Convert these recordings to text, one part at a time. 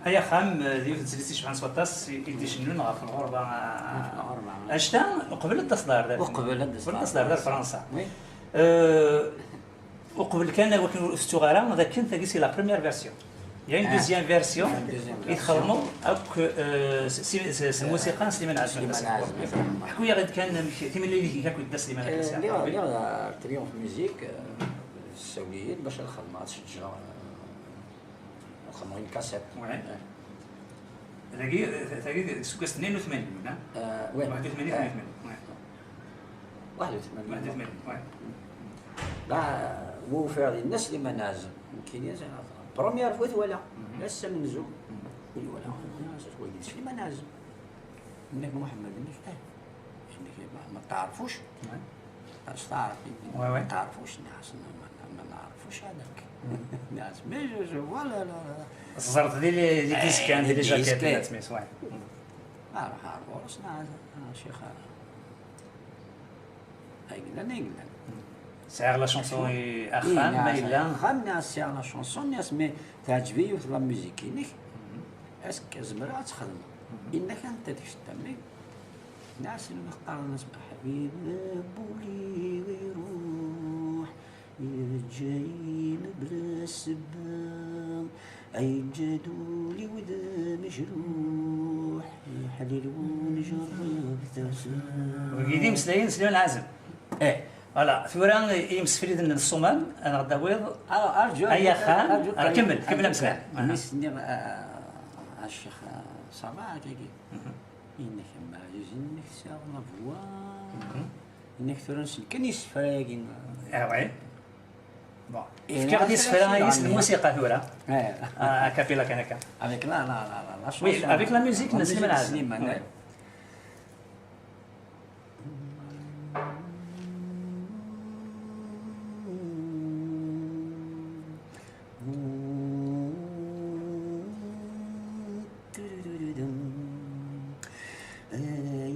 هيا خام ديال تزليتي شحال سوطاس يدي شنون غا في الغربه اشتا قبل التصدير ديال وقبل التصدير ديال فرنسا وقبل كان ولكن استغاره هذا كان تاكسي لا بريمير فيرسيون يعني دوزيام فيرسيون يخدموا الموسيقى سليمان عازم حكوا لي غير كان كيما اللي كاكل دا سليمان عازم اللي تريوم في الميوزيك السوريين باش الخدمه تشجع خدموا الكاسيت هذاكي سوق 82 وين 81 81 لا هو فعلا الناس اللي ما نازل كاين زعما بروميير فوت ولا لسه منزو ولا الناس اللي ما نازل منك محمد ما تعرفوش اش تعرف ما تعرفوش الناس ما نعرفوش هذاك الناس ما ولا لا الزرط ديال ديسكان ديال جاكيت سميت واه عارف وصلنا شيخ هاي قلنا سعر لا شونسون اخام ما الا خمنا سعر لا شونسون الناس مي تعجبني في لا ميوزيك انك اسك زمرا تخدم انك انت تشتمي الناس اللي مختار الناس حبيب بولي ويروح يجاين بلا سبام اي جدولي وذا مجروح يحلل ونجرب تسام وقيدي مسلاين سليمان العازم فوالا ثورا يمس فريد الصومال انا غدا بيض ارجو اي خان كمل مسلا نسني الشيخ صباح كيجي انك ما انك ساغ لا فوا انك ثورا كنيس فراغين وي بون كي غادي يسفر يسمع الموسيقى ثورا كابيلا كان افيك لا وي افيك لا ميوزيك نسمع العازم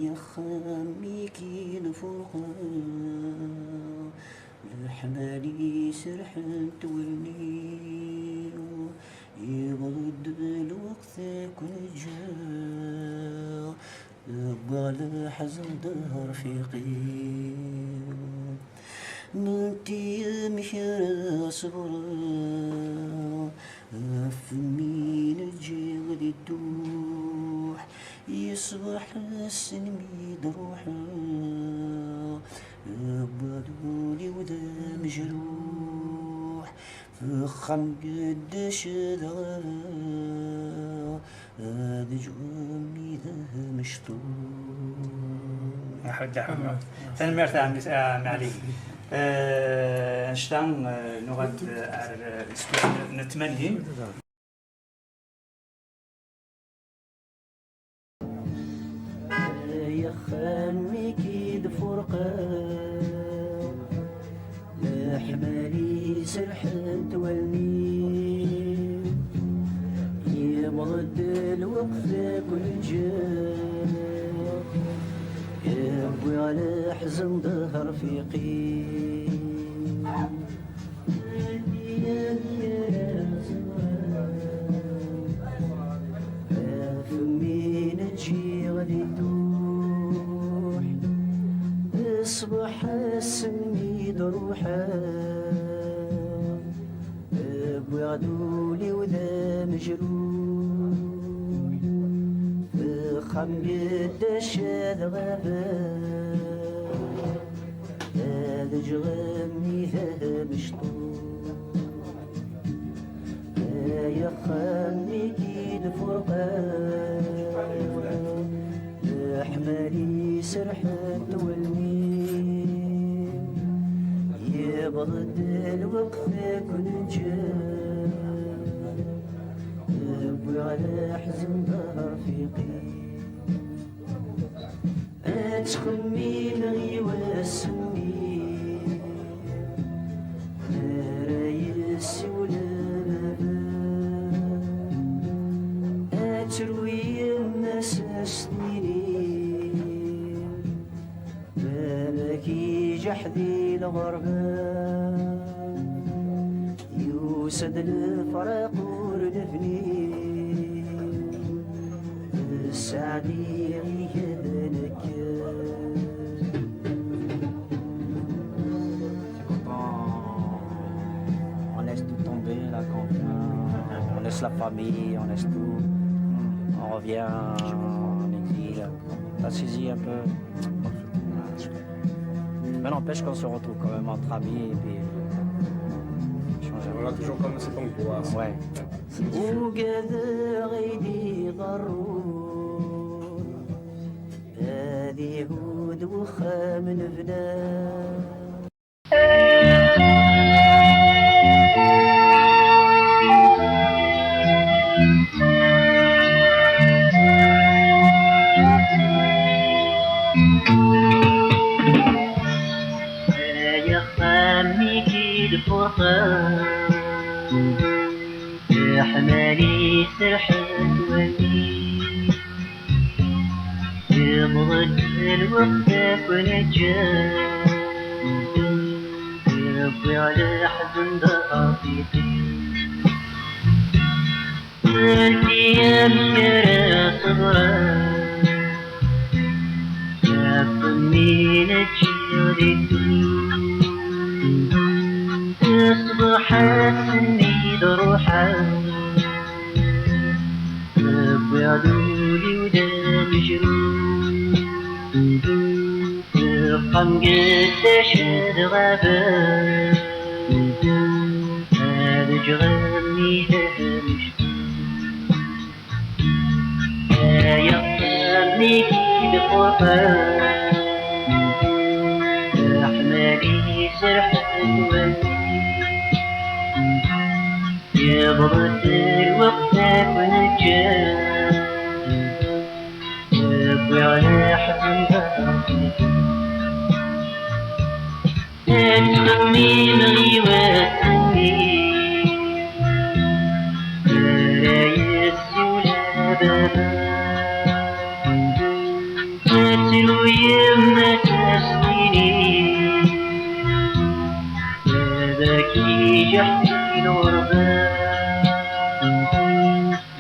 يا خامي كي نفرقان الحمالي سرحان تولي يبرد الوقت كل جا على حزن دار رفيقي ننتي مشرا صبرا فمين تجي غدي تدوح يصبح السنمي دروحا بدولي وذا مجروح خم قدش هذا جومي ذا مشطور أحد ثاني مرة معلي نشتان نغد نتمنى يا خامي كيد فرقان لحمالي سرحان تولني يمرد الوقت كل جاب يا ابوي على حزن ظهر فيقي فمي نجي غادي تروح اصبح السمي دروحه ابوي عدولي وذا مجروح فخم قداش هذا غابة هذا جغمي هذا مشطور يا خمي كيد فرقان حمالي سرحان تولني يبرد الوقت كل جاب ابوي على حزن ظهر فيقي اتخمي لغي واسمي رايسي ولا تروي الناس سنيني مالكي جحدي الغربان يوسد الفراق ورنفني السعدي يهدنك On laisse tout tomber, la confiance, on laisse la famille, on laisse tout. On revient en exil, ça saisit un peu. Mais n'empêche qu'on se retrouve quand même entre amis et puis on a toujours comme cette angoisse. Ouais. وقدر غيدي ضرور هذه هود وخام الفنان يا خامي كيد فرقان يا حمالي سرحان ولي يبغد الوقت ونجاه يبغي على حزن ضعيفي الايام يا صبران يا فمي نجي تصبح سني ضروحه ابوي عدولي ودا مجروح القم قداش هذا غابة هذا جغمي هذا مشتوق يا قلبي كيد فرقان حمالي سرحان ولي يبرد الوقت ونجاه ابوي على حزن ظهري تخمي مغي واسمي رايسي ولا بابا تلو يما تسنيني باباكي جحدي الغربان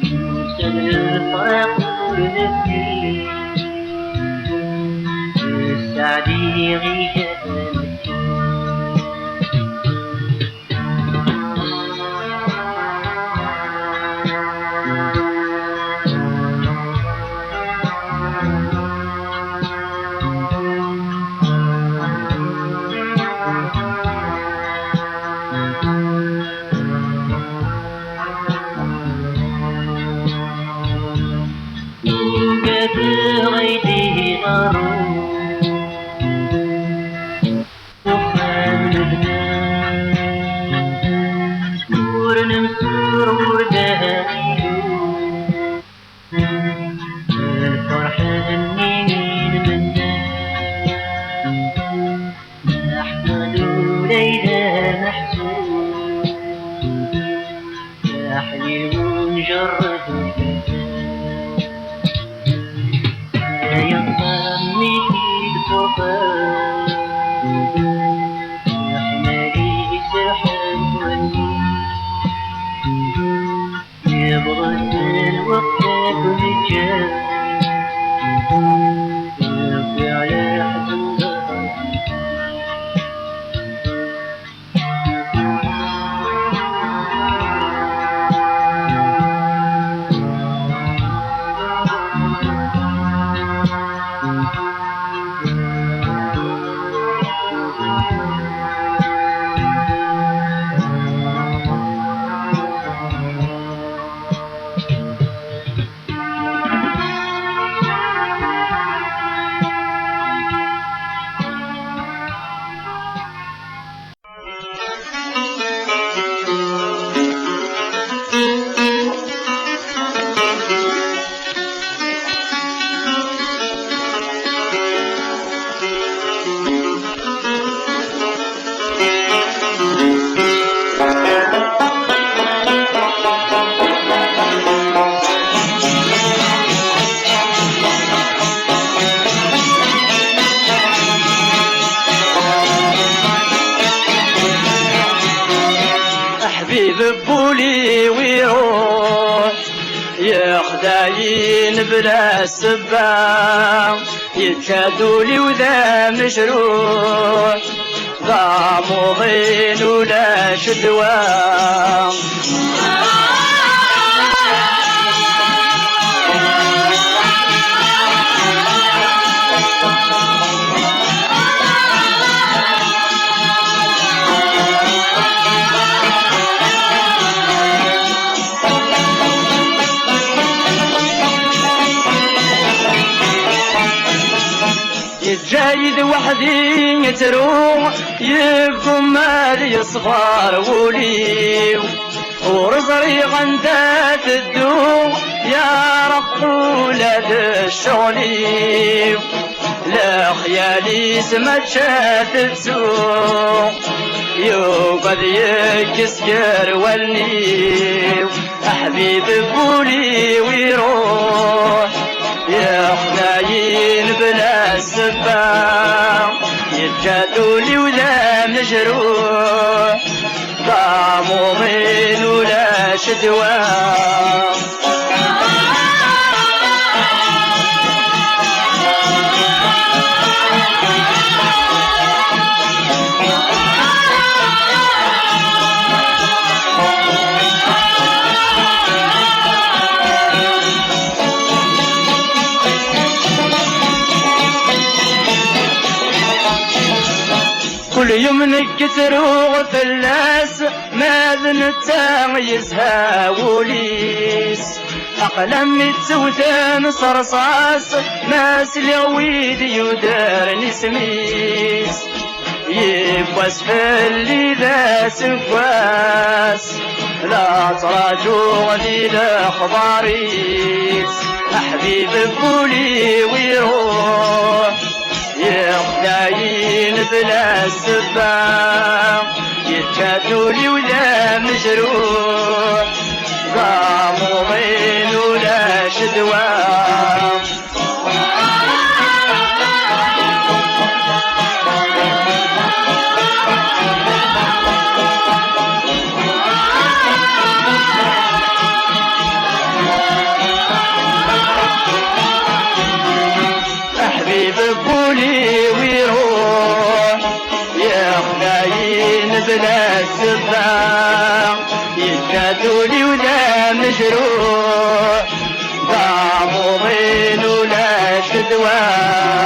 يوسد الفراق ورنفني السعدي غيابك محزون يا حليل مجرد لا ينضمني الوفاء يا حمالي سحب وني يبغى الوقت كل جاء يبكي على حزن ببولي ويروح يخداين بلا سبا يتشادولي وذا مجروح ذا مضين ولا شدوى يتجايد وحدي يتروح يقوم مالي صغار ولي ورزري غندات الدوق يا رب ولاد الشغلي لا خيالي سمت شات السوق يوقظ يكسكر والنيو حبيب بولي ويروح يا خناين بلا سبا يتجادولي ولا مجروح ضامومين ولا شدوى كل يوم نكترو فلاس ماذن التميزها وليس أقلم متسوتان صرصاص ناس اليويد يدار نسميس يبواس فاللي ذا سكواس لا تراجو غدي الأخباريس أحبيب بولي ويروح يخداين بلا سبا يتشادولي ولا مجروح ضامومين ولا شدوى أحبيب بولي ويروح يخداين بلا سبا يتشادولي ولا مجروح ضامومين ولا شدوى